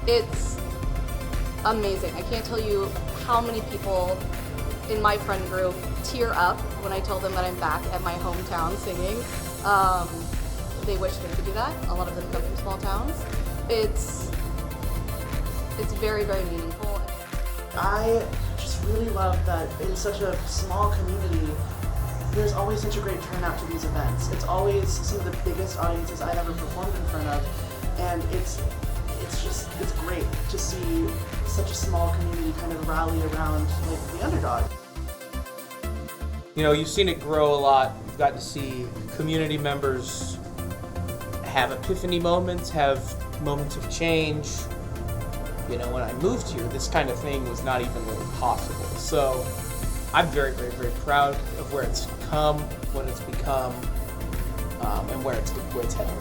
It's amazing. I can't tell you how many people in my friend group tear up when I tell them that I'm back at my hometown singing. They wish they could do that. A lot of them come from small towns. It's very, very meaningful. I just really love that in such a small community, there's always such a great turnout to these events. It's always some of the biggest audiences I've ever performed in front of, and it's great to see such a small community kind of rally around like the underdog. You know, you've seen it grow a lot. You've got to see community members have epiphany moments, have moments of change. You know, when I moved here, this kind of thing was not even really possible. So I'm very, very, very proud of where it's come, what it's become, and where it's headed.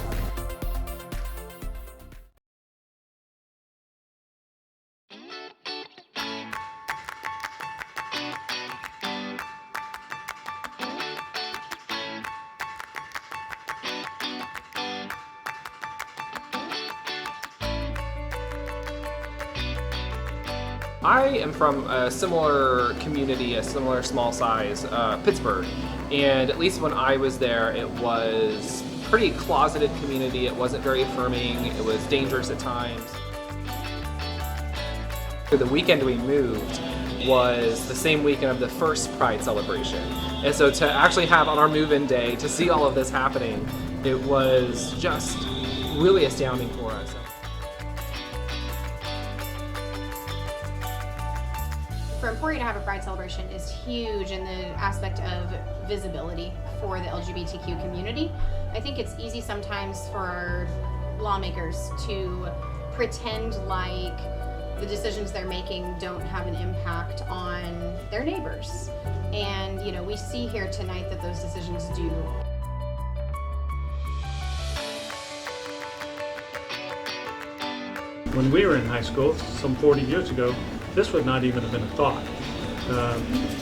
I am from a similar community, a similar small size, Pittsburgh, and at least when I was there, it was pretty closeted community. It wasn't very affirming. It was dangerous at times. The weekend we moved was the same weekend of the first Pride celebration, and so to actually have on our move-in day to see all of this happening, it was just really astounding for us. For Emporia to have a Pride celebration is huge in the aspect of visibility for the LGBTQ community. I think it's easy sometimes for lawmakers to pretend like the decisions they're making don't have an impact on their neighbors. And, you know, we see here tonight that those decisions do. When we were in high school, some 40 years ago, this would not even have been a thought,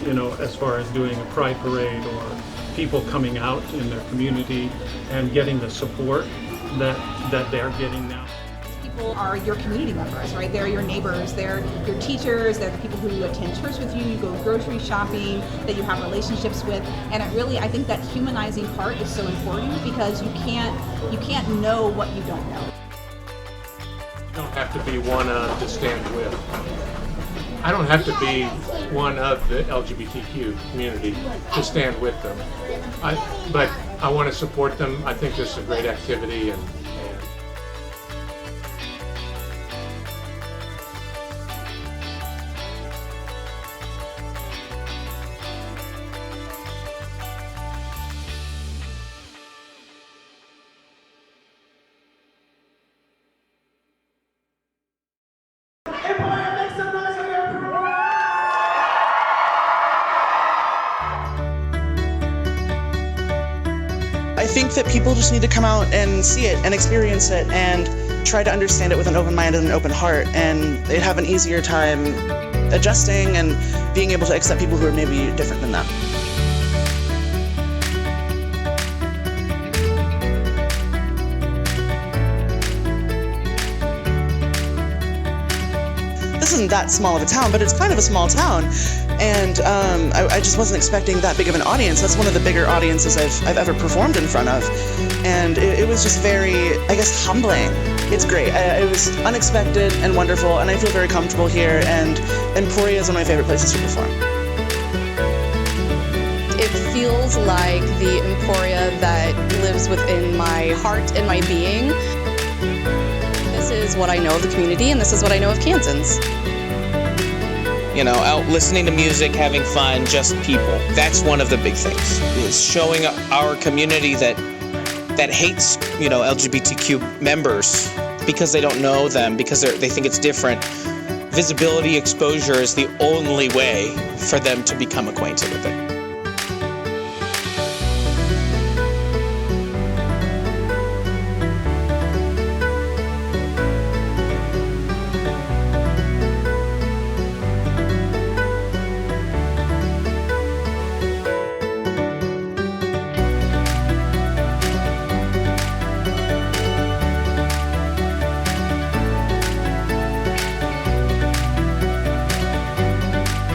you know, as far as doing a pride parade or people coming out in their community and getting the support that they're getting now. People are your community members, right? They're your neighbors, they're your teachers, they're the people who attend church with you go grocery shopping, that you have relationships with, and I think that humanizing part is so important because you can't know what you don't know. You don't have to be one of to stand with. I don't have to be one of the LGBTQ community to stand with them. But I want to support them. I think this is a great activity, and I think that people just need to come out and see it and experience it and try to understand it with an open mind and an open heart, and they'd have an easier time adjusting and being able to accept people who are maybe different than them. This isn't that small of a town, but it's kind of a small town. And I just wasn't expecting that big of an audience. That's one of the bigger audiences I've ever performed in front of. And it was just very, I guess, humbling. It's great. It was unexpected and wonderful, and I feel very comfortable here, and Emporia is one of my favorite places to perform. It feels like the Emporia that lives within my heart and my being. This is what I know of the community, and this is what I know of Kansans. You know, out listening to music, having fun, just people. That's one of the big things, is showing our community that hates, you know, LGBTQ members because they don't know them, because they think it's different. Visibility, exposure is the only way for them to become acquainted with it.